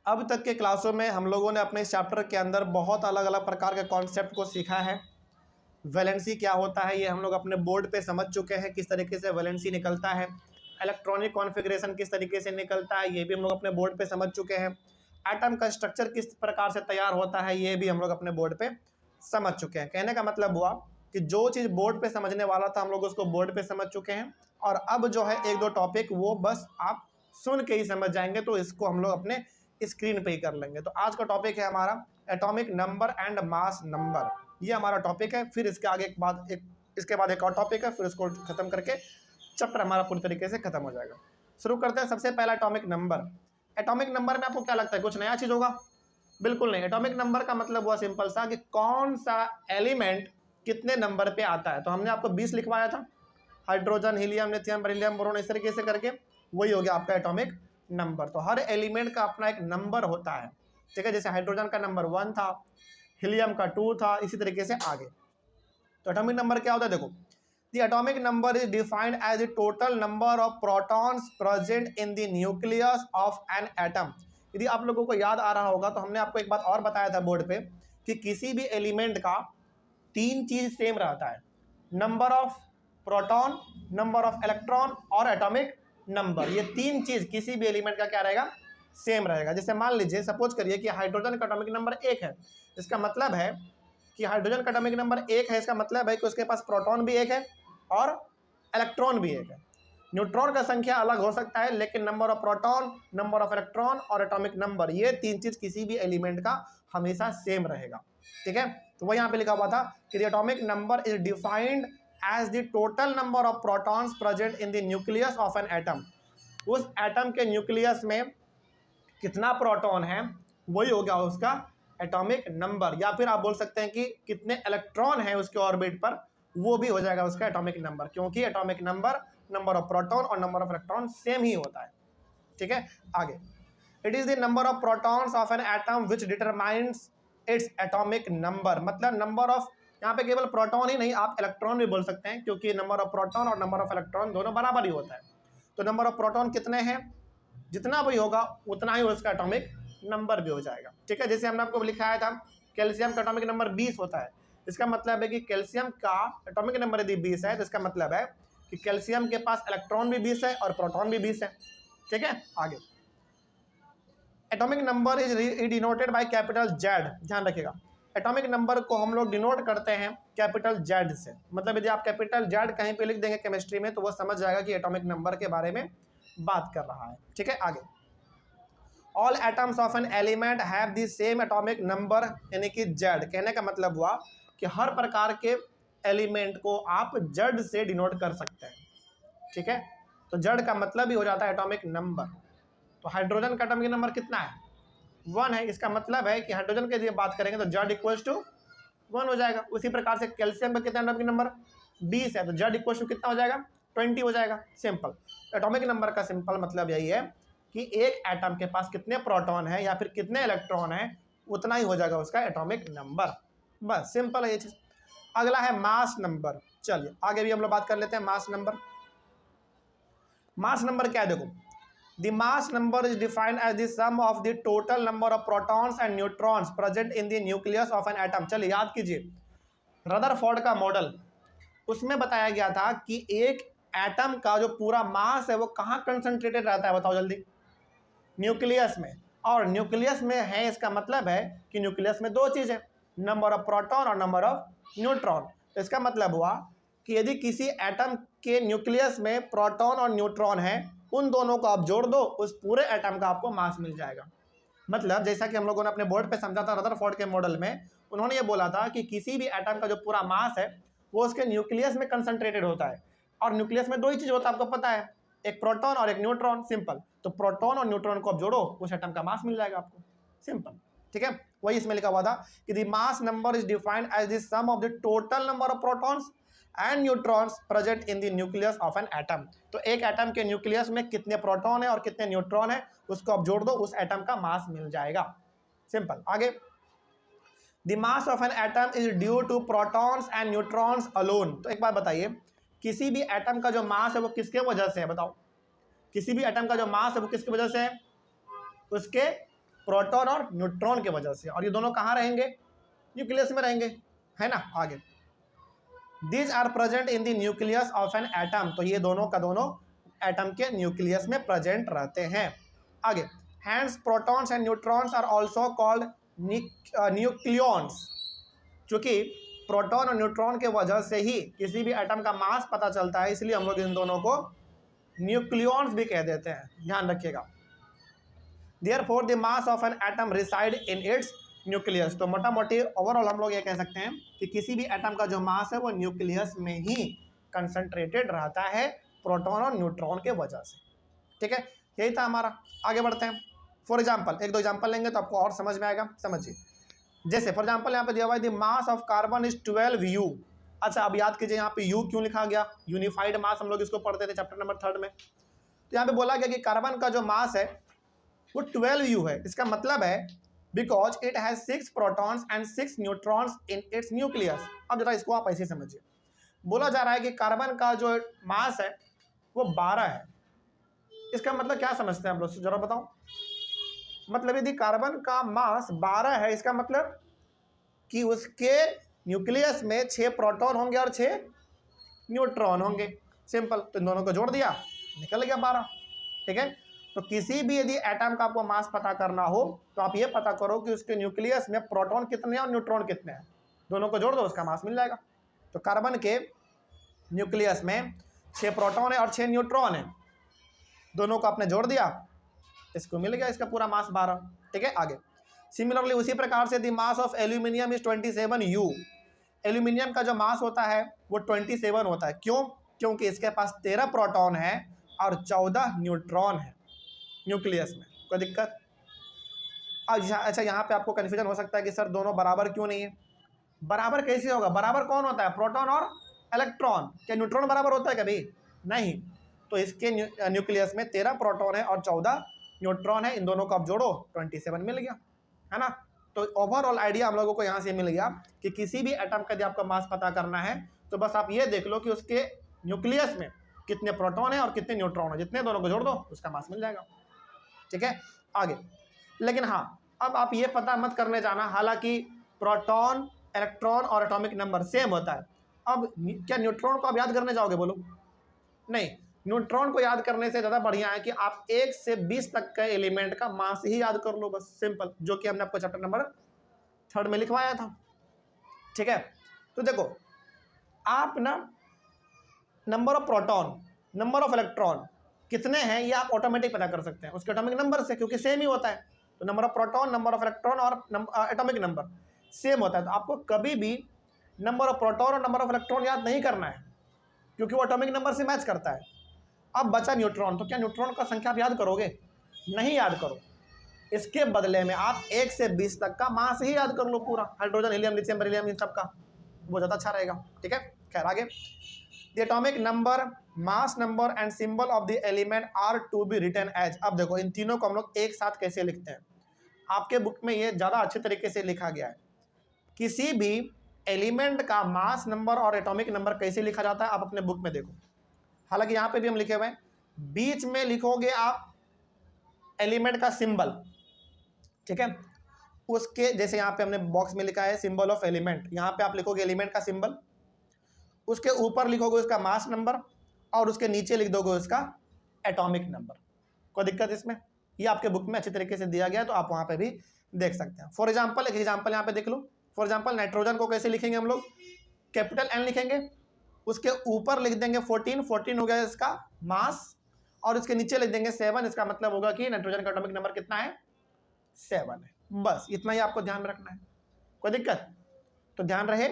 अब तक के क्लासों में हम लोगों ने अपने इस चैप्टर के अंदर बहुत अलग अलग प्रकार के कॉन्सेप्ट को सीखा है। वैलेंसी क्या होता है ये हम लोग अपने बोर्ड पे समझ चुके हैं, किस तरीके से वैलेंसी निकलता है। इलेक्ट्रॉनिक कॉन्फ़िगरेशन किस तरीके से निकलता है ये भी हम लोग अपने बोर्ड पे समझ चुके हैं। एटम का स्ट्रक्चर किस प्रकार से तैयार होता है ये भी हम लोग अपने बोर्ड पे समझ चुके हैं। कहने का मतलब हुआ कि जो चीज़ बोर्ड पे समझने वाला था हम लोग उसको बोर्ड पे समझ चुके हैं, और अब जो है एक दो टॉपिक वो बस आप सुन के ही समझ जाएंगे, तो इसको हम लोग अपने स्क्रीन पे ही कर लेंगे। तो आज का टॉपिक है हमारा atomic number and mass number, ये हमारा टॉपिक है। फिर इसके आगे इसके बाद एक और टॉपिक है, फिर इसको खत्म करके चैप्टर हमारा पूरी तरीके से खत्म हो जाएगा। शुरू करते हैं। सबसे पहला एटॉमिक नंबर। एटॉमिक नंबर में आपको क्या लगता है कुछ नया चीज़ होगा? बिल्कुल नहीं। एटॉमिक नंबर का मतलब हुआ सिंपल सा कि कौन सा एलिमेंट कितने नंबर पे आता है। तो हमने आपको 20 लिखवाया था, hydrogen, helium, lithium, beryllium, boron, इस तरीके से करके, वही हो गया आपका एटॉमिक नंबर। तो हर एलिमेंट का अपना एक नंबर होता है, ठीक है। जैसे हाइड्रोजन का नंबर 1 था, हीलियम का 2 था, इसी तरीके से आगे। तो एटॉमिक नंबर क्या होता है देखो, the atomic number is defined as the total number of protons present in the nucleus of an atom. यदि आप लोगों को याद आ रहा होगा तो हमने आपको एक बात और बताया था बोर्ड पे कि किसी भी एलिमेंट का 3 चीज सेम रहता है, number of proton, number of electron और एटॉमिक नंबर। ये 3 चीज किसी भी एलिमेंट का क्या रहेगा, सेम रहेगा। जैसे मान लीजिए सपोज करिए कि हाइड्रोजन का एटॉमिक नंबर 1 है, इसका मतलब है कि हाइड्रोजन का एटॉमिक नंबर 1 है, इसका मतलब है कि उसके पास प्रोटॉन भी 1 है और इलेक्ट्रॉन भी 1 है। न्यूट्रॉन का संख्या अलग हो सकता है, लेकिन number of proton, number of electron और एटॉमिक नंबर, ये 3 चीज किसी भी एलिमेंट का हमेशा सेम रहेगा, ठीक है। तो वही यहाँ पे लिखा हुआ था कि the atomic number is defined as the total number of protons present in the nucleus of an atom. उस एटम के न्यूक्लियस में कितना प्रोटॉन है वही हो गया उसका एटॉमिक नंबर, या फिर आप बोल सकते हैं कि कितने इलेक्ट्रॉन हैं उसके ऑर्बिट पर, वो भी हो जाएगा उसका एटॉमिक नंबर, क्योंकि atomic number, number of proton और नंबर ऑफ इलेक्ट्रॉन सेम ही होता है, ठीक है। आगे, it is the number of protons of an atom which determines its atomic number. मतलब नंबर ऑफ, यहाँ पे केवल प्रोटॉन ही नहीं, आप इलेक्ट्रॉन भी बोल सकते हैं, क्योंकि नंबर ऑफ प्रोटॉन और नंबर ऑफ इलेक्ट्रॉन दोनों बराबर ही होता है। तो नंबर ऑफ प्रोटॉन कितने हैं, जितना भी होगा उतना ही उसका एटॉमिक नंबर भी हो जाएगा, ठीक है। जैसे हमने आपको लिखाया था कैल्शियम का एटॉमिक नंबर 20 होता है, इसका मतलब है कि कैल्शियम का एटॉमिक नंबर यदि 20 है तो इसका मतलब है कि कैल्शियम के पास इलेक्ट्रॉन भी 20 है और प्रोटॉन भी 20 है, ठीक है। आगे, atomic number is denoted by capital Z. ध्यान रखिएगा, एटॉमिक नंबर को हम लोग डिनोट करते हैं कैपिटल जेड से। मतलब यदि आप कैपिटल जेड कहीं पे लिख देंगे केमिस्ट्री में तो वो समझ जाएगा कि एटॉमिक नंबर के बारे में बात कर रहा है, ठीक है। आगे, all atoms of an element have the same atomic number, यानी कि जेड। कहने का मतलब हुआ कि हर प्रकार के एलिमेंट को आप जेड से डिनोट कर सकते हैं, ठीक है। तो जेड का मतलब ही हो जाता है एटॉमिक नंबर। तो हाइड्रोजन का एटॉमिक नंबर कितना है, 1 है, इसका मतलब है कि हाइड्रोजन के लिए बात करेंगे तो जेड इक्वल्स टू 1 हो जाएगा। उसी प्रकार से कैल्शियम का कितना एटॉमिक नंबर 20 है, तो जेड इक्वल्स टू कितना हो जाएगा, 20 हो जाएगा। सिंपल। एटॉमिक नंबर का सिंपल मतलब यही है कि एक एटम के पास कितने प्रोटॉन है या फिर कितने इलेक्ट्रॉन है, उतना ही हो जाएगा उसका एटॉमिक नंबर। बस सिंपल है ये चीज। अगला है मास नंबर। चलिए आगे भी हम लोग बात कर लेते हैं मास नंबर। मास नंबर क्या है देखो, the mass number is defined as the sum of the total number of protons and neutrons present in the nucleus of an atom। चलिए याद कीजिए, रदरफोर्ड का मॉडल, उसमें बताया गया था कि एक एटम का जो पूरा मास है वो कहाँ कंसंट्रेटेड रहता है, बताओ जल्दी, न्यूक्लियस में। और न्यूक्लियस में है, इसका मतलब है कि न्यूक्लियस में 2 चीज़ है, नंबर ऑफ प्रोटॉन और नंबर ऑफ न्यूट्रॉन। इसका मतलब हुआ कि यदि किसी एटम के न्यूक्लियस में प्रोटॉन और न्यूट्रॉन है, उन दोनों को आप जोड़ दो, उस पूरे एटम का आपको मास मिल जाएगा। मतलब जैसा कि हम लोगों ने अपने बोर्ड पे समझा था रदरफोर्ड के मॉडल में, उन्होंने ये बोला था कि किसी भी एटम का जो पूरा मास है वो उसके न्यूक्लियस में कंसंट्रेटेड होता है। और न्यूक्लियस में 2 ही चीज़ होता है, आपको पता है, एक प्रोटॉन और एक न्यूट्रॉन। सिंपल। तो प्रोटॉन और न्यूट्रॉन को आप जोड़ो, उस एटम का मास मिल जाएगा आपको। सिंपल, ठीक है। वही इसमें लिखा हुआ था कि the mass number is defined as the sum of the total number of protons and neutrons present in the nucleus of an atom. तो एक एटम के न्यूक्लियस में कितने प्रोटॉन है और कितने न्यूट्रॉन है, उसको आप जोड़ दो, उस एटम का मास मिल जाएगा। सिंपल। आगे, the mass of an atom is due to protons and neutrons alone. तो एक बात बताइए, किसी भी एटम का जो मास है वो किसके वजह से है, बताओ, किसी भी एटम का जो मास है वो किसकी वजह से है, उसके प्रोटॉन और न्यूट्रॉन की वजह से, और ये दोनों कहाँ रहेंगे, न्यूक्लियस में रहेंगे, है ना। आगे, these are present in the nucleus of an atom, तो ये दोनों का दोनों एटम के न्यूक्लियस में प्रेजेंट रहते हैं। आगे, hence protons and neutrons are also called nucleons, चूंकि प्रोटॉन और न्यूट्रॉन के वजह से ही किसी भी एटम का मास पता चलता है, इसलिए हम लोग इन दोनों को न्यूक्लियॉन्स भी कह देते हैं, ध्यान रखिएगा। Therefore the mass of an atom reside in its nucleus, तो मोटा मोटी ओवरऑल हम लोग ये कह सकते हैं कि किसी भी एटम का जो मास है वो न्यूक्लियस में ही कंसंट्रेटेड रहता है, प्रोटॉन और न्यूट्रॉन के वजह से, ठीक है। यही था हमारा। आगे बढ़ते हैं। फॉर एग्जांपल, एक दो एग्जांपल लेंगे तो आपको और समझ में आएगा। समझिए, जैसे फॉर एग्जांपल यहाँ पे दिया हुआ है the mass of carbon is 12 U। अच्छा, अब याद कीजिए यहाँ पे U क्यों लिखा गया, यूनिफाइड मास हम लोग इसको पढ़ते थे चैप्टर नंबर 3 में। तो यहाँ पे बोला गया कि कार्बन का जो मास है वो 12 U है। इसका मतलब है because it has 6 protons and 6 neutrons in its nucleus. अब जरा इसको आप ऐसे समझिए, बोला जा रहा है कि कार्बन का जो मास है वो 12 है। इसका मतलब क्या समझते हैं आप लोग, जरा बताओ। मतलब यदि कार्बन का मास 12 है, इसका मतलब कि उसके न्यूक्लियस में 6 प्रोटॉन होंगे और 6 न्यूट्रॉन होंगे। सिंपल, तो इन दोनों को जोड़ दिया, निकल गया 12, ठीक है। तो किसी भी यदि एटम का आपको मास पता करना हो तो आप ये पता करो कि उसके न्यूक्लियस में प्रोटॉन कितने हैं और न्यूट्रॉन कितने हैं, दोनों को जोड़ दो, उसका मास मिल जाएगा। तो कार्बन के न्यूक्लियस में 6 प्रोटॉन है और 6 न्यूट्रॉन है, दोनों को आपने जोड़ दिया, इसको मिल गया इसका पूरा मास 12, ठीक है। आगे, सिमिलरली उसी प्रकार से the mass of aluminium is 27 U। Aluminium का जो मास होता है वो 27 होता है। क्यों? क्योंकि इसके पास 13 प्रोटॉन है और 14 न्यूट्रॉन है न्यूक्लियस में। कोई दिक्कत? अच्छा, यहाँ पे आपको कन्फ्यूजन हो सकता है कि सर दोनों बराबर क्यों नहीं है। बराबर कैसे होगा, बराबर कौन होता है, प्रोटॉन और इलेक्ट्रॉन। क्या न्यूट्रॉन बराबर होता है कभी? नहीं। तो इसके न्यूक्लियस में 13 प्रोटॉन है और 14 न्यूट्रॉन है, इन दोनों को आप जोड़ो 27 मिल गया, है ना। तो ओवरऑल आइडिया हम लोगों को यहाँ से मिल गया कि किसी भी एटम का यदि आपका मास पता करना है तो बस आप ये देख लो कि उसके न्यूक्लियस में कितने प्रोटॉन है और कितने न्यूट्रॉन है, जितने दोनों को जोड़ दो उसका मास मिल जाएगा, ठीक है। आगे, लेकिन हाँ, अब आप ये पता मत करने जाना, हालांकि प्रोटॉन, इलेक्ट्रॉन और एटॉमिक नंबर सेम होता है। अब क्या न्यूट्रॉन को आप याद करने जाओगे, बोलो? नहीं, न्यूट्रॉन को याद करने से ज़्यादा बढ़िया है कि आप 1 से 20 तक के एलिमेंट का मास ही याद कर लो, बस सिंपल, जो कि हमने आपको चैप्टर नंबर 3 में लिखवाया था, ठीक है। तो देखो, आप ना number of proton, number of electron कितने हैं ये आप ऑटोमेटिक पता कर सकते हैं उसके एटॉमिक नंबर से, क्योंकि सेम ही होता है। तो number of proton, number of electron और एटॉमिक नंबर सेम होता है। तो आपको कभी भी नंबर ऑफ प्रोटॉन और नंबर ऑफ इलेक्ट्रॉन याद नहीं करना है, क्योंकि वो एटॉमिक नंबर से मैच करता है। अब बचा न्यूट्रॉन, तो क्या न्यूट्रॉन का संख्या आप याद करोगे? नहीं याद करो। इसके बदले में आप 1 से 20 तक का मास ही याद कर लो पूरा, हाइड्रोजन, हीलियम, लिथियम, बेरिलियम, इन सब का, वो ज़्यादा अच्छा रहेगा, ठीक है। खैर, आगे, the atomic number, mass number and symbol of the element are to be written as. अब देखो, इन तीनों को हम लोग एक साथ कैसे लिखते हैं, आपके बुक में ये ज़्यादा अच्छे तरीके से लिखा गया है। किसी भी एलिमेंट का मास नंबर और एटॉमिक नंबर कैसे लिखा जाता है आप अपने बुक में देखो। हालांकि यहाँ पे भी हम लिखे हुए हैं, बीच में लिखोगे आप एलिमेंट का सिंबल, ठीक है। उसके जैसे यहाँ पे हमने बॉक्स में लिखा है सिंबल ऑफ एलिमेंट, यहाँ पे आप लिखोगे एलिमेंट का सिंबल, उसके ऊपर लिखोगे उसका मास नंबर और उसके नीचे लिख दोगे उसका एटॉमिक नंबर। कोई दिक्कत इसमें? ये आपके बुक में अच्छे तरीके से दिया गया है, तो आप वहाँ पे भी देख सकते हैं। फॉर एग्जाम्पल, एक एग्जाम्पल यहाँ पे देख लो। फॉर एग्जाम्पल, नाइट्रोजन को कैसे लिखेंगे हम लोग? कैपिटल N लिखेंगे, उसके ऊपर लिख देंगे 14 हो गया इसका मास, और इसके नीचे लिख देंगे 7। इसका मतलब होगा कि नाइट्रोजन का एटॉमिक नंबर कितना है? 7 है। बस इतना ही आपको ध्यान में रखना है। कोई दिक्कत? तो ध्यान रहे,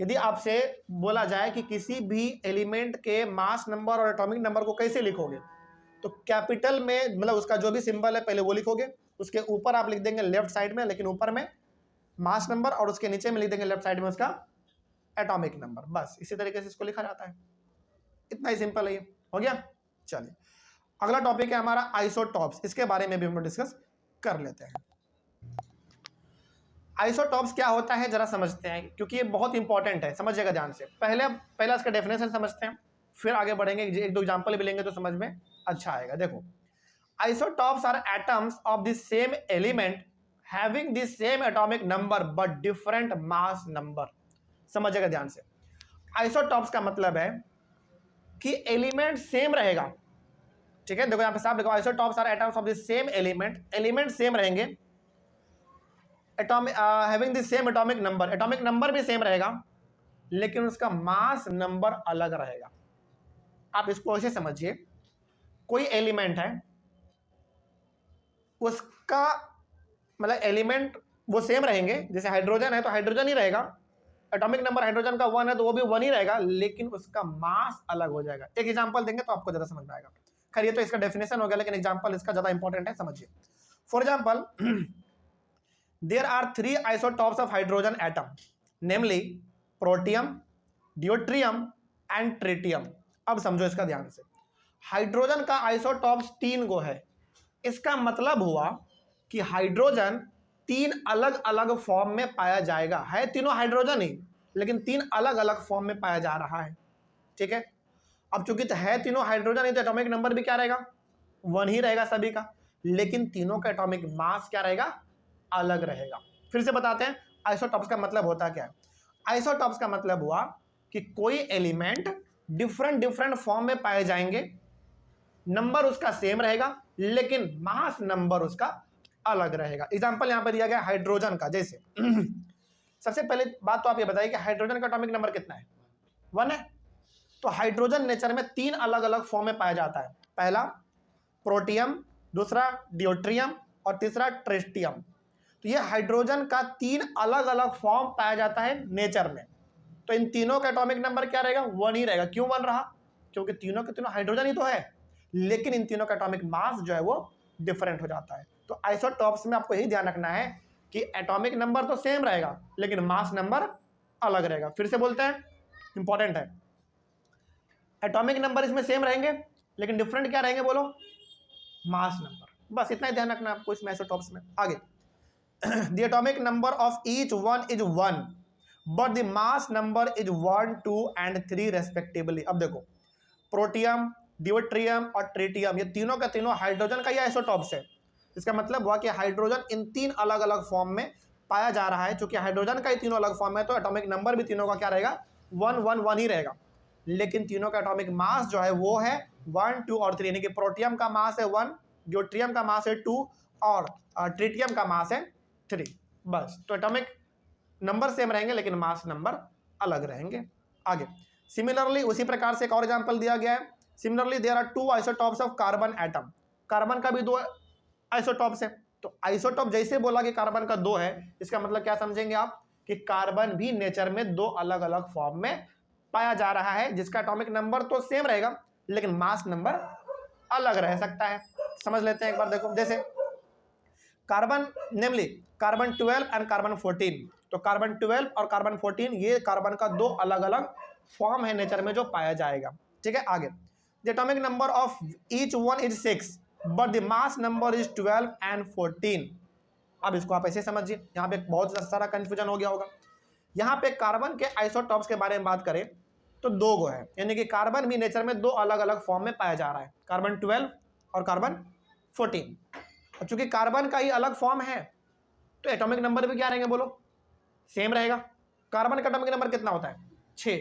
यदि आपसे बोला जाए कि किसी भी एलिमेंट के मास नंबर और एटॉमिक नंबर को कैसे लिखोगे, तो कैपिटल में मतलब उसका जो भी सिंबल है पहले वो लिखोगे, उसके ऊपर आप लिख देंगे लेफ्ट साइड में, लेकिन ऊपर में मास नंबर, और उसके नीचे में लिख देंगे लेफ्ट साइड में उसका एटॉमिक नंबर। बस इसी तरीके से इसको लिखा जाता है। इतना ही सिंपल है ये, हो गया। चलिए, अगला टॉपिक है हमारा आइसोटॉप्स, इसके बारे में भी हम डिस्कस कर लेते हैं। आइसोटॉप्स क्या होता है जरा समझते हैं, क्योंकि ये बहुत इंपॉर्टेंट है, समझिएगा ध्यान से। पहला इसका डेफिनेशन समझते हैं, फिर आगे बढ़ेंगे, एक दो एग्जांपल भी लेंगे तो समझ में अच्छा आएगा। देखो, isotopes are atoms of the same element having the same atomic number but different mass number. समझिएगा ध्यान से, आइसोटॉप्स का मतलब है कि एलिमेंट सेम रहेगा, ठीक है। देखो यहां पे साफ देखो, isotopes are atoms of the same element, element same रहेंगे, atomic having the same atomic number, atomic number भी सेम रहेगा लेकिन उसका मास नंबर अलग रहेगा। आप इसको ऐसे समझिए, कोई एलिमेंट है, उसका मतलब एलिमेंट वो सेम रहेंगे, जैसे हाइड्रोजन है तो हाइड्रोजन ही रहेगा, एटॉमिक नंबर हाइड्रोजन का 1 है तो वो भी 1 ही रहेगा, लेकिन उसका मास अलग हो जाएगा। एक एग्जांपल देंगे तो आपको ज्यादा समझ में आएगा। खैर ये तो इसका डेफिनेशन हो गया, लेकिन एग्जांपल इसका ज्यादा इंपॉर्टेंट है, समझिए। For example there are 3 isotopes of hydrogen atom, namely protium, deuterium and tritium. अब समझो इसका ध्यान से, हाइड्रोजन का आइसोटॉप्स 3 गो है, इसका मतलब हुआ कि हाइड्रोजन 3 अलग अलग फॉर्म में पाया जाएगा, है तीनों हाइड्रोजन ही लेकिन 3 अलग अलग फॉर्म में पाया जा रहा है, ठीक है। अब चूंकि तो है तीनों हाइड्रोजन ही तो एटॉमिक नंबर भी क्या रहेगा, 1 ही रहेगा सभी का, लेकिन तीनों का एटॉमिक मास क्या रहेगा, अलग रहेगा। फिर से बताते हैं आइसोटॉप्स का मतलब होता क्या है। आइसोटॉप्स का मतलब हुआ कि कोई एलिमेंट डिफरेंट फॉर्म में पाए जाएंगे, नंबर उसका सेम रहेगा लेकिन मास नंबर उसका अलग रहेगा। एग्जांपल यहां पर दिया गया हाइड्रोजन का, जैसे सबसे पहले बात तो आप ये बताइए कि हाइड्रोजन का एटॉमिक नंबर कितना है, 1 है। तो हाइड्रोजन नेचर में 3 अलग अलग फॉर्म में पाया जाता है, पहला प्रोटियम, दूसरा ड्यूट्रियम और तीसरा ट्रिटियम। तो ये हाइड्रोजन का 3 अलग अलग फॉर्म पाया जाता है नेचर में, तो इन तीनों का एटॉमिक नंबर क्या रहेगा, 1 ही रहेगा। क्यों 1 रहा, क्योंकि तीनों के तीनों हाइड्रोजन ही तो है, लेकिन इन तीनों का एटॉमिक मास जो है वो डिफरेंट हो जाता है। तो आइसोटॉप्स में आपको यही ध्यान रखना है कि एटॉमिक नंबर तो सेम रहेगा लेकिन मास नंबर अलग रहेगा। फिर से बोलते हैं, इंपॉर्टेंट है, एटॉमिक नंबर इसमें सेम रहेंगे लेकिन डिफरेंट क्या रहेंगे, बोलो, मास नंबर। बस इतना ही ध्यान रखना आपको इसमें आइसोटॉप्स में। आगे the atomic number of each one is 1 but the mass number is 1, 2 and 3 respectively. अब देखो प्रोटियम, ड्यूट्रियम और ट्रिटियम ये तीनों का तीनों हाइड्रोजन का ही आइसोटॉप्स है। इसका मतलब हुआ कि हाइड्रोजन इन 3 अलग अलग फॉर्म में पाया जा रहा है। चूंकि हाइड्रोजन का ही तीनों अलग फॉर्म है तो एटॉमिक नंबर भी तीनों का क्या रहेगा, 1, 1, 1 ही रहेगा, लेकिन तीनों का एटॉमिक मास जो है वो है 1, 2 और 3। यानी कि प्रोटियम का मास है 1, ड्यूट्रियम का मास है 2 और ट्रिटियम का मास है 3। बस, तो एटॉमिक नंबर सेम रहेंगे लेकिन मास नंबर अलग रहेंगे। आगे सिमिलरली उसी प्रकार से एक और एग्जांपल दिया गया है, similarly there are 2 isotopes of carbon atom, carbon का भी 2 आइसोटॉप्स है। तो आइसोटॉप जैसे बोला कि कार्बन का 2 है, इसका मतलब क्या समझेंगे आप कि कार्बन भी नेचर में 2 अलग अलग फॉर्म में पाया जा रहा है, जिसका एटॉमिक नंबर तो सेम रहेगा लेकिन मास नंबर अलग रह सकता है। समझ लेते हैं एक बार, देखो जैसे carbon, namely carbon 12 and carbon 14। तो कार्बन 12 और कार्बन 14 ये कार्बन का 2 अलग अलग फॉर्म है नेचर में जो पाया जाएगा, ठीक है। आगे the atomic number of each one is 6 but the mass number is 12 and 14। अब इसको आप ऐसे समझिए, यहाँ पे बहुत सारा कंफ्यूजन हो गया होगा। यहाँ पे कार्बन के आइसोटॉप्स के बारे में बात करें तो 2 गो है, यानी कि कार्बन भी नेचर में 2 अलग अलग फॉर्म में पाया जा रहा है, कार्बन 12 और कार्बन 14। अब चूंकि कार्बन का ही अलग फॉर्म है तो एटॉमिक नंबर भी क्या रहेंगे, बोलो, सेम रहेगा। कार्बन का एटॉमिक नंबर कितना होता है, 6,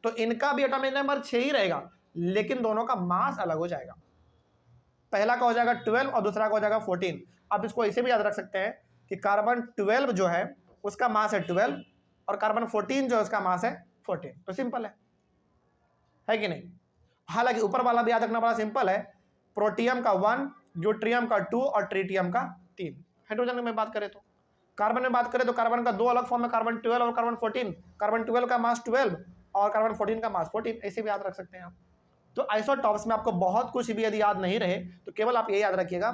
तो इनका भी एटॉमिक नंबर 6 ही रहेगा लेकिन दोनों का मास अलग हो जाएगा। पहला का हो जाएगा 12 और दूसरा का हो जाएगा 14। आप इसको ऐसे भी याद रख सकते हैं कि कार्बन 12 जो है उसका मास है 12 और कार्बन 14 जो है उसका मास है 14। तो सिंपल है कि नहीं। हालांकि ऊपर वाला भी याद रखना बड़ा सिंपल है, प्रोटियम का 1, ड्यूट्रियम का 2 और ट्रिटियम का 3। हाइड्रोजन में बात करें तो, कार्बन में बात करें तो कार्बन का 2 अलग फॉर्म है, कार्बन 12 और कार्बन 14। कार्बन 12 का मास 12 और कार्बन 14 का मास 14, ऐसे भी याद रख सकते हैं आप। तो आइसोटॉप्स में आपको बहुत कुछ भी यदि याद नहीं रहे तो केवल आप ये याद रखिएगा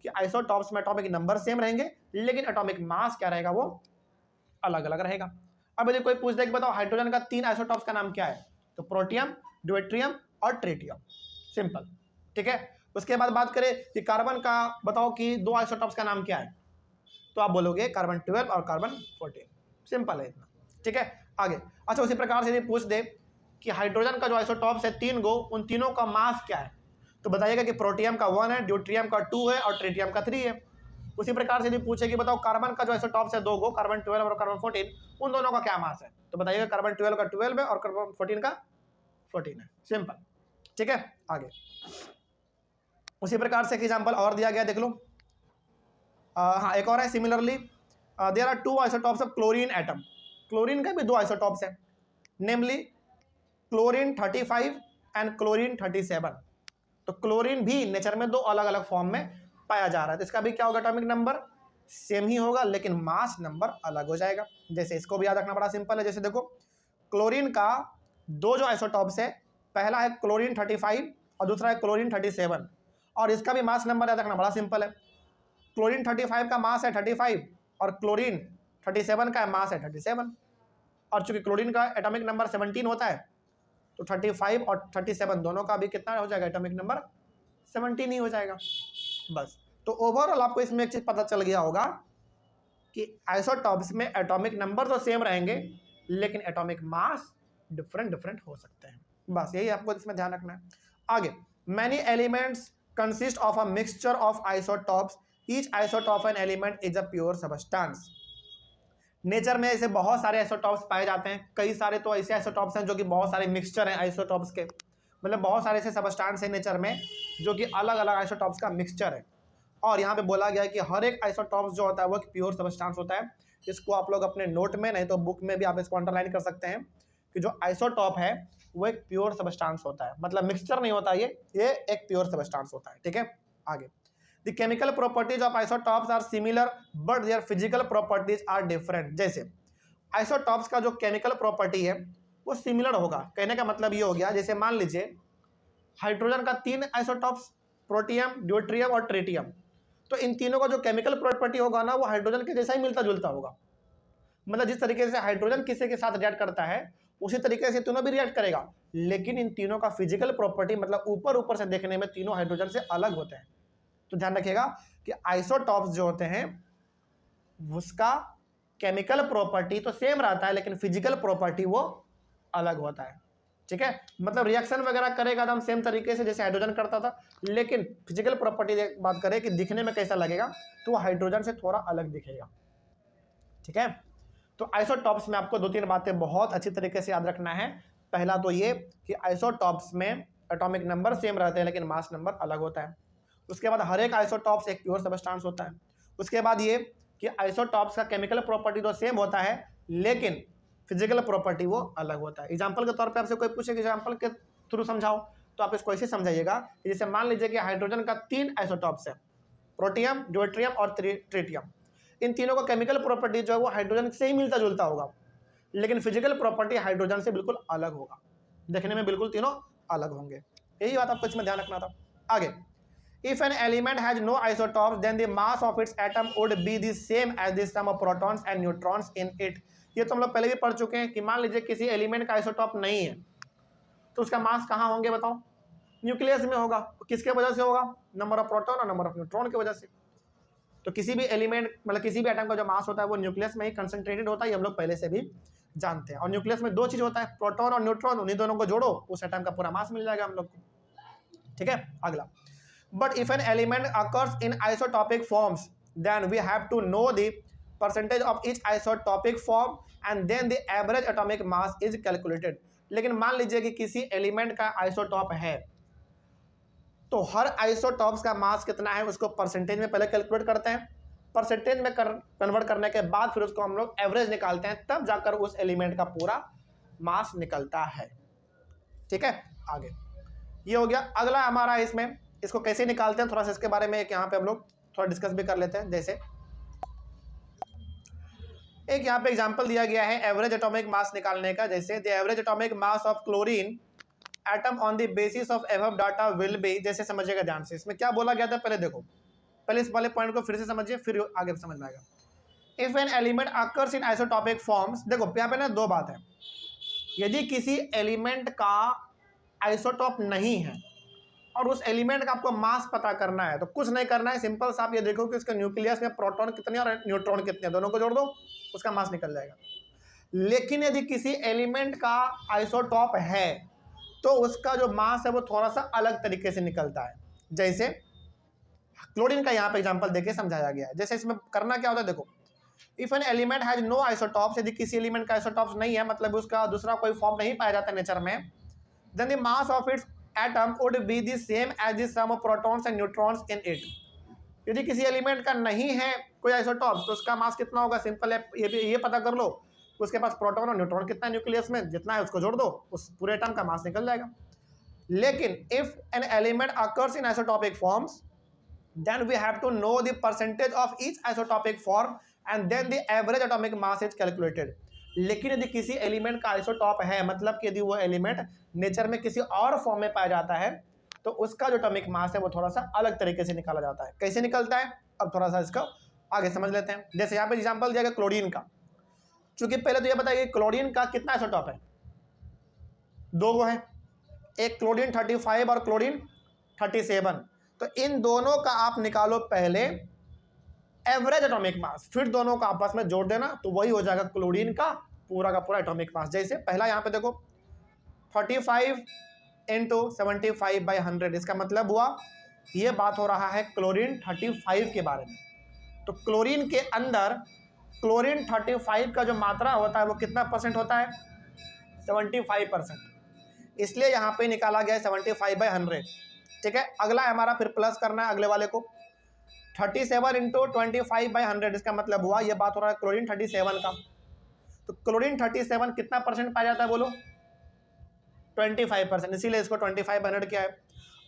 कि आइसोटॉप्स में एटॉमिक नंबर सेम रहेंगे लेकिन एटॉमिक मास क्या रहेगा, वो अलग अलग रहेगा। अब यदि कोई पूछ दे कि बताओ हाइड्रोजन का 3 आइसोटॉप्स का नाम क्या है, तो प्रोटियम, ड्यूट्रियम और ट्रिटियम, सिंपल, ठीक है। उसके बाद बात करें कि कार्बन का बताओ कि 2 आइसोटॉप्स का नाम क्या है, तो आप बोलोगे कार्बन 12 और कार्बन 14, सिंपल है इतना, ठीक है। आगे अच्छा, उसी प्रकार से यदि पूछ दे कि हाइड्रोजन का जो आइसोटॉप्स है 3 गो, उन तीनों का मास क्या है, तो बताइएगा कि प्रोटियम का 1 है, ड्यूट्रियम का 2 है और ट्रिटियम का 3 है। उसी प्रकार से यदि पूछे कि बताओ कार्बन का जो आइसोटॉप्स है 2 गो, कार्बन 12 और कार्बन 14, उन दोनों का क्या मास है, तो बताइएगा कार्बन 12 का 12 है और कार्बन 14 का 14 है। सिंपल, ठीक है। आगे उसी प्रकार से एक एग्जांपल और दिया गया, देख लो। हाँ, एक और है, similarly there are 2 isotopes of chlorine atom. Chlorine का भी 2 आइसोटॉप्स है, नेमली क्लोरीन 35 एंड क्लोरीन 37। तो क्लोरीन भी नेचर में 2 अलग अलग फॉर्म में पाया जा रहा है, तो इसका भी क्या होगा, एटॉमिक नंबर सेम ही होगा लेकिन मास नंबर अलग हो जाएगा। जैसे इसको भी याद रखना बड़ा सिंपल है। जैसे देखो, क्लोरीन का 2 जो आइसोटॉप्स है, पहला है क्लोरीन 35 और दूसरा है क्लोरीन 37, और इसका भी मास नंबर याद रखना बड़ा सिंपल है। क्लोरीन 35 का मास है 35 और क्लोरीन 37 का मास है 37, और चूंकि क्लोरीन का एटॉमिक नंबर 17 होता है, तो 35 और 37 दोनों का भी कितना हो जाएगा, एटॉमिक नंबर 17 ही हो जाएगा। बस, तो ओवरऑल आपको इसमें एक चीज पता चल गया होगा कि आइसोटॉप्स में एटॉमिक नंबर तो सेम रहेंगे लेकिन एटॉमिक मास डिफरेंट हो सकते हैं। बस यही आपको इसमें ध्यान रखना है। आगे, many elements consist of a mixture of isotopes, each isotope an element is a pure substance. Nature में ऐसे बहुत सारे आइसोटॉप्स पाए जाते हैं, कई सारे तो ऐसे आइसोटॉप्स हैं जो कि बहुत सारे मिक्सचर हैं आइसोटॉप्स के, मतलब बहुत सारे ऐसे सबस्टेंस हैं नेचर में जो कि अलग अलग आइसोटॉप्स का मिक्सचर है। और यहाँ पे बोला गया है कि हर एक आइसोटॉप्स जो होता है वो एक प्योर सबस्टेंस होता है। इसको आप लोग अपने नोट में, नहीं तो बुक में भी आप इसको अंडरलाइन कर सकते हैं कि जो आइसोटॉप है वो एक प्योर सबस्टेंस होता है, मतलब मिक्सचर नहीं होता, ये एक प्योर सबस्टेंस होता है, ठीक है। आगे, the chemical properties of isotopes are similar but their physical properties are different. जैसे आइसोटॉप्स का जो केमिकल प्रॉपर्टी है वो सिमिलर होगा, कहने का मतलब ये हो गया, जैसे मान लीजिए हाइड्रोजन का 3 आइसोटॉप्स, प्रोटियम, ड्यूट्रियम और ट्रिटियम, तो इन तीनों का जो केमिकल प्रॉपर्टी होगा ना वो हाइड्रोजन के जैसा ही मिलता जुलता होगा। मतलब जिस तरीके से हाइड्रोजन किसी के साथ रिएक्ट करता है उसी तरीके से तीनों भी रिएक्ट करेगा, लेकिन इन तीनों का फिजिकल प्रॉपर्टी, मतलब ऊपर से देखने में तीनों हाइड्रोजन से अलग होते हैं। तो ध्यान रखिएगा कि आइसोटॉप्स जो होते हैं उसका केमिकल प्रॉपर्टी तो सेम रहता है लेकिन फिजिकल प्रॉपर्टी वो अलग होता है, ठीक है। मतलब रिएक्शन वगैरह करेगा एकदम सेम तरीके से जैसे हाइड्रोजन करता था, लेकिन फिजिकल प्रॉपर्टी बात करें कि दिखने में कैसा लगेगा, तो वो हाइड्रोजन से थोड़ा अलग दिखेगा, ठीक है। तो आइसोटॉप्स में आपको 2-3 बातें बहुत अच्छी तरीके से याद रखना है। पहला तो ये कि आइसोटॉप्स में एटॉमिक नंबर सेम रहते हैं लेकिन मास नंबर अलग होता है। उसके बाद हर एक आइसोटॉप्स एक प्योर सबस्टेंस होता है। उसके बाद ये कि आइसोटॉप्स का केमिकल प्रॉपर्टी तो सेम होता है लेकिन फिजिकल प्रॉपर्टी वो अलग होता है। एग्जांपल के तौर पे आपसे कोई पूछे कि एग्जांपल के थ्रू समझाओ, तो आप इसको ऐसे समझाइएगा कि जैसे मान लीजिए कि हाइड्रोजन का 3 आइसोटॉप्स है, प्रोटियम, ड्यूट्रियम और ट्रिटियम। इन तीनों का केमिकल प्रॉपर्टी जो है वो हाइड्रोजन से ही मिलता जुलता होगा लेकिन फिजिकल प्रॉपर्टी हाइड्रोजन से बिल्कुल अलग होगा, देखने में बिल्कुल तीनों अलग होंगे। यही बात आपको इसमें ध्यान रखना था। आगे, if an element has no isotopes then the mass of its atom would be the same as the sum of protons and neutrons in it। ये तो हम लोग पहले भी पढ़ चुके हैं कि मान लीजिए किसी एलिमेंट का आइसोटॉप नहीं है तो उसका मास कहाँ होंगे बताओ, न्यूक्लियस में होगा। तो किसके वजह से होगा, नंबर ऑफ प्रोटॉन और नंबर ऑफ न्यूट्रॉन की वजह से। तो किसी भी एलिमेंट, मतलब किसी भी एटम का जो मास होता है वो न्यूक्लियस में ही कंसंट्रेटेड होता है, ये हम लोग पहले से भी जानते हैं। और न्यूक्लियस में 2 चीज होता है, प्रोटॉन और न्यूट्रॉन, उन्हीं दोनों को जोड़ो उस एटम का पूरा मास मिल जाएगा हम लोग को, ठीक है। अगला, but if an element occurs in isotopic forms then we have to know the percentage of each isotopic form and then the average atomic mass is calculated। लेकिन मान लीजिए कि किसी एलिमेंट का आइसोटॉप है तो हर आइसोटॉप्स का मास कितना है उसको परसेंटेज में पहले कैलकुलेट करते हैं, परसेंटेज में कन्वर्ट करने के बाद फिर उसको हम लोग एवरेज निकालते हैं, तब जाकर उस एलिमेंट का पूरा मास निकलता है, ठीक है। आगे ये हो गया। अगला हमारा इसमें इसको कैसे निकालते हैं थोड़ा सा इसके बारे में एक यहाँ पे हम लोग थोड़ा डिस्कस भी कर लेते हैं। जैसे एक यहाँ पे एग्जांपल दिया गया है एवरेज एटॉमिक मास निकालने का। जैसे the average atomic mass of chlorine atom on the basis of above data will be, जैसे समझिएगा ध्यान से, इसमें क्या बोला गया था पहले देखो, पहले इस वाले पॉइंट को फिर से समझिए फिर आगे समझ में आएगा। If an element occurs in isotopic forms, देखो यहाँ पे ना 2 बात है, यदि किसी एलिमेंट का आइसोटॉप नहीं है और उस एलिमेंट का आपको मास पता करना है तो कुछ नहीं करना है, सिंपल सा आप ये देखो कि उसके न्यूक्लियस में प्रोटॉन कितने और न्यूट्रॉन कितने, दोनों को जोड़ दो उसका मास निकल जाएगा। लेकिन यदि किसी एलिमेंट का आइसोटॉप है तो उसका जो मास है वो थोड़ा सा अलग तरीके से निकलता है। जैसे क्लोरीन का यहाँ पे एग्जांपल देके समझाया गया है। जैसे इसमें करना क्या होता है, देखो, if an element has no isotopes, यदि किसी एलिमेंट का आइसोटॉप्स नहीं है, मतलब उसका दूसरा कोई फॉर्म नहीं पाया जाता नेचर में, then the mass of its atom would be the same as the sum of protons and neutrons in it. यदि किसी एलिमेंट का नहीं है कोई आइसोटॉप्स तो उसका मास कितना होगा, सिंपल है, ये पता कर लो, उसके पास प्रोटॉन और न्यूट्रॉन कितना है न्यूक्लियस में, जितना है उसको जोड़ दो, उस पूरे एटम का मास निकल जाएगा। लेकिन if an element occurs in isotopic forms, then we have to know the percentage of each isotopic form and then the average atomic mass is calculated। लेकिन यदि किसी एलिमेंट का आइसोटॉप है, मतलब कि यदि वो एलिमेंट नेचर में किसी और फॉर्म में पाया जाता है, तो उसका जो एटॉमिक मास है वो थोड़ा सा अलग तरीके से निकाला जाता है। कैसे निकलता है, अब थोड़ा सा इसका आगे समझ लेते हैं। जैसे यहाँ पे एग्जांपल दिया गया क्लोरीन का, चूंकि पहले तो ये बताइए क्लोरीन का कितना आइसोटॉप है, दो वो है, एक क्लोरीन 35 और क्लोरीन 37। तो इन दोनों का आप निकालो पहले एवरेज एटॉमिक मास, फिर दोनों का आपस में जोड़ देना, तो वही हो जाएगा क्लोरीन का पूरा एटॉमिक मास। जैसे पहला यहाँ पे देखो 35 इंटू 75/100, इसका मतलब हुआ, ये बात हो रहा है क्लोरीन 35 के बारे में। तो क्लोरीन के अंदर क्लोरीन 35 का जो मात्रा होता है वो कितना परसेंट होता है, 75%, इसलिए यहाँ पे निकाला गया है 75/100। ठीक है, अगला हमारा फिर प्लस करना है अगले वाले को, 37 इंटू 25/100, इसका मतलब हुआ, ये बात हो रहा है क्लोरीन 37 का। तो क्लोरीन 37 कितना परसेंट पाया जाता है बोलो, 25%, इसीलिए इसको 25/100 किया है।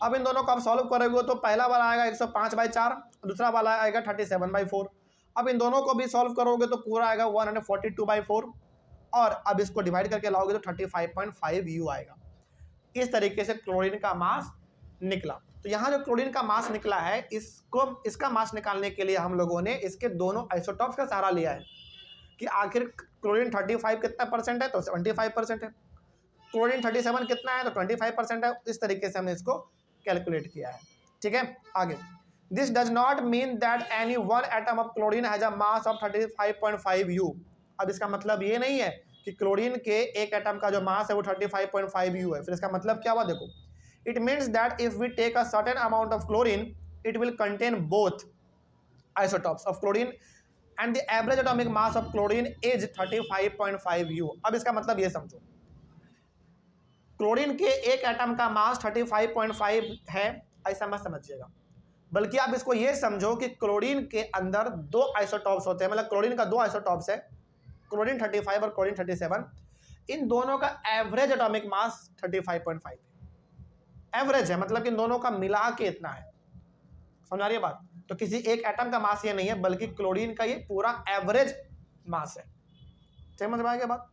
अब इन दोनों को आप सॉल्व करोगे तो पहला वाला आएगा 105/4, दूसरा वाला आएगा 37/4। अब इन दोनों को भी सॉल्व करोगे तो पूरा आएगा 142/4, और अब इसको डिवाइड करके लाओगे तो 35.5 U आएगा। इस तरीके से क्लोरीन का मास निकला। तो यहाँ जो क्लोरीन का मास निकला है, इसका मास निकालने के लिए हम लोगों ने इसके दोनों आइसोटॉप्स का सहारा लिया है कि आखिर क्लोरीन 35 कितना परसेंट है, तो 75% है, क्लोरीन 37 कितना है, तो 25% है। इस तरीके से हमने इसको कैलकुलेट किया है। ठीक है, आगे, this does not mean that any one atom of chlorine has a mass of 35.5 U। अब इसका मतलब ये नहीं है कि क्लोरीन के एक एटम का जो मास है वो 35.5 U है। फिर इसका मतलब क्या हुआ, देखो, it means that if we take a certain amount of chlorine, it will contain both isotopes of chlorine and the average atomic mass of chlorine is 35.5 U। अब इसका मतलब ये समझो, क्लोरीन के एक एटम का मास 35.5 है, ऐसा मत समझिएगा, बल्कि आप इसको ये समझो कि क्लोरीन के अंदर दो आइसोटॉप्स होते हैं, मतलब क्लोरीन का दो आइसोटॉप्स है, क्लोरीन 35 और क्लोरीन 37। इन दोनों का एवरेज एटॉमिक मास 35.5 एवरेज है, मतलब इन दोनों का मिला के इतना है। समझ आ रही है बात? तो किसी एक एटम का मास ये नहीं है, बल्कि क्लोरीन का ये पूरा एवरेज मास है। समझ में आ गया बात?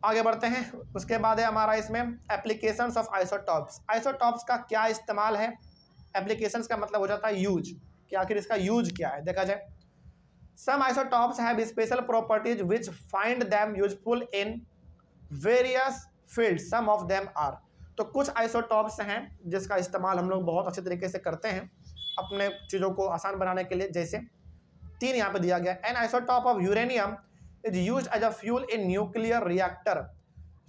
आगे बढ़ते हैं। उसके बाद है हमारा इसमें एप्लीकेशंस ऑफ आइसोटॉप्स। आइसोटॉप्स का क्या इस्तेमाल है, एप्लीकेशंस का मतलब हो जाता है यूज, कि आखिर इसका यूज क्या है। देखा जाए, some isotopes have special properties which find them useful in various fields, some of them are. तो कुछ आइसोटॉप्स हैं जिसका इस्तेमाल हम लोग बहुत अच्छे तरीके से करते हैं अपने चीज़ों को आसान बनाने के लिए। जैसे 3 यहाँ पे दिया गया, an isotope of uranium is used as a fuel in nuclear reactor.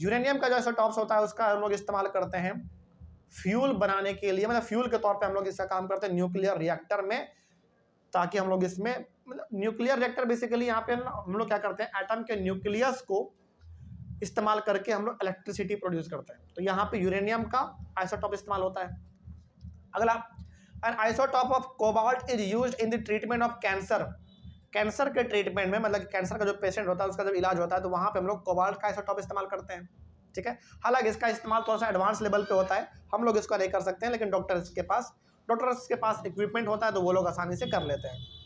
Uranium का जो आइसोटॉप्स होता है उसका हम लोग इस्तेमाल करते हैं फ्यूल बनाने के लिए, मतलब फ्यूल के तौर पे हम लोग इसका काम करते हैं न्यूक्लियर रिएक्टर में, ताकि हम लोग इसमें, मतलब न्यूक्लियर रिएक्टर बेसिकली यहाँ पे हम लोग क्या करते हैं, एटम के न्यूक्लियस को इस्तेमाल करके हम लोग इलेक्ट्रिसिटी प्रोड्यूस करते हैं। तो यहाँ पे यूरेनियम का आइसोटॉप इस्तेमाल होता है। अगला, an isotope of cobalt is used in the treatment of cancer. Cancer के ट्रीटमेंट में, मतलब कैंसर का जो पेशेंट होता है उसका जब इलाज होता है तो वहाँ पे हम लोग कोबाल्ट का आइसोटॉप इस्तेमाल करते हैं। ठीक है, हालांकि इसका इस्तेमाल थोड़ा सा एडवांस लेवल पे होता है, हम लोग इसको नहीं कर सकते हैं, लेकिन डॉक्टर्स के पास इक्विपमेंट होता है तो वो लोग आसानी से कर लेते हैं।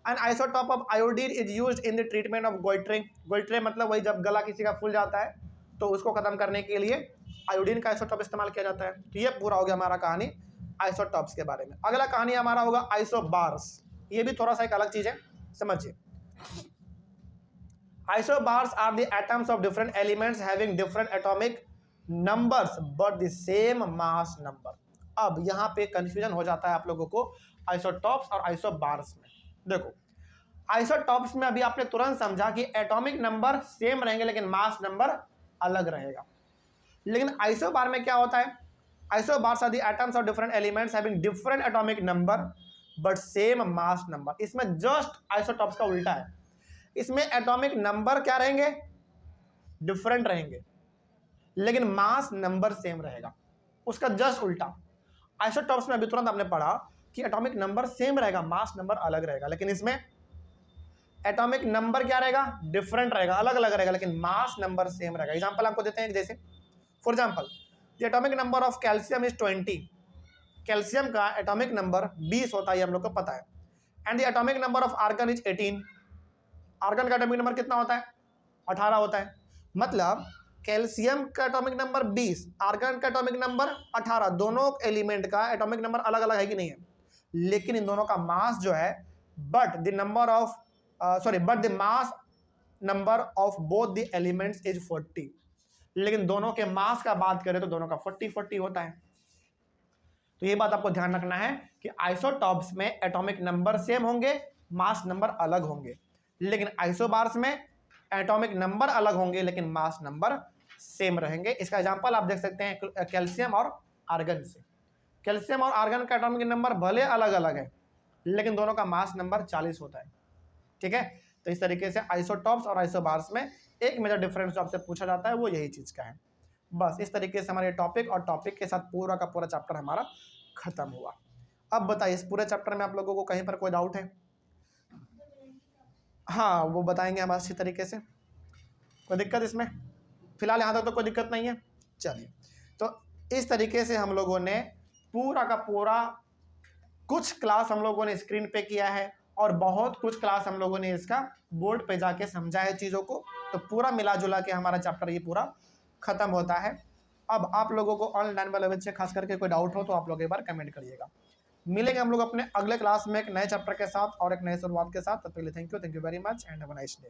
An isotope of iodine is used in the treatment of goitre. Goitre मतलब वही जब गला किसी का फूल जाता है तो उसको खत्म करने के लिए आयोडीन का आइसोटॉप इस्तेमाल किया जाता है। तो ये पूरा हो गया हमारा कहानी आइसोटॉप्स के बारे में। अगला कहानी हमारा होगा आइसोबार्स। ये भी थोड़ा सा एक अलग चीज है, समझिए। Isobars are the atoms of different elements having different atomic numbers but the same mass number. अब यहाँ पे कंफ्यूजन हो जाता है आप लोगों को आइसोटॉप्स और आइसोबार्स में। देखो, आइसोटॉप्स में अभी आपने तुरंत समझा कि एटॉमिक नंबर सेम रहेंगे लेकिन मास नंबर अलग रहेगा। लेकिन आइसोबार में क्या होता है, isobars are the atoms of different elements having different atomic number but same mass number. इसमें जस्ट आइसोटॉप्स का उल्टा है, इसमें एटॉमिक नंबर क्या रहेंगे, डिफरेंट रहेंगे, लेकिन मास नंबर सेम रहेगा, उसका जस्ट उल्टा। आइसोटॉप्स में अभी तुरंत आपने पढ़ा कि एटॉमिक नंबर सेम रहेगा, मास नंबर अलग रहेगा, लेकिन इसमें एटॉमिक नंबर क्या रहेगा, डिफरेंट रहेगा, अलग अलग रहेगा, लेकिन मास नंबर सेम रहेगा। एग्जांपल आपको देते हैं, जैसे for example the atomic number of calcium is 20, calcium का एटॉमिक नंबर 20 होता है, ये हम लोग को पता है। And the atomic number of argon is 18, argon का एटॉमिक नंबर कितना होता है, 18 होता है। मतलब कैल्शियम का एटॉमिक नंबर 20, आर्गन का एटॉमिक नंबर 18, दोनों एलिमेंट का एटॉमिक नंबर अलग अलग है कि नहीं है, लेकिन इन दोनों का मास जो है, but the number of but the mass number of both the elements is 40, लेकिन दोनों के मास का बात करें तो दोनों का 40-40 होता है। तो ये बात आपको ध्यान रखना है कि आइसोटॉप्स में एटॉमिक नंबर सेम होंगे, मास नंबर अलग होंगे, लेकिन आइसोबार्स में एटॉमिक नंबर अलग होंगे लेकिन मास नंबर सेम रहेंगे। इसका एग्जांपल आप देख सकते हैं कैल्शियम और आर्गन से। कैल्शियम और आर्गन का एटॉमिक नंबर भले अलग अलग है, लेकिन दोनों का मास नंबर 40 होता है, ठीक है। तो इस तरीके से आइसोटॉप्स और आइसोबार्स में एक मेजर डिफरेंस जो आपसे पूछा जाता है वो यही चीज का है। बस इस तरीके से हमारे टॉपिक और टॉपिक के साथ पूरा का पूरा चैप्टर हमारा खत्म हुआ। अब बताइए इस पूरे चैप्टर में आप लोगों को कहीं पर कोई डाउट है? हाँ, वो बताएंगे हम अच्छी तरीके से, कोई दिक्कत इसमें? फिलहाल यहाँ तक तो कोई दिक्कत नहीं है। चलिए, तो इस तरीके से हम लोगों ने पूरा का पूरा कुछ क्लास हम लोगों ने स्क्रीन पे किया है और बहुत कुछ क्लास हम लोगों ने इसका बोर्ड पे जाके समझा है चीज़ों को। तो पूरा मिला जुला के हमारा चैप्टर ये पूरा खत्म होता है। अब आप लोगों को ऑनलाइन वाले बच्चे खास करके कोई डाउट हो तो आप लोग एक बार कमेंट करिएगा। मिलेंगे हम लोग अपने अगले क्लास में एक नए चैप्टर के साथ और एक नए शुरुआत के साथ। तब तक के लिए thank you very much and have a nice day.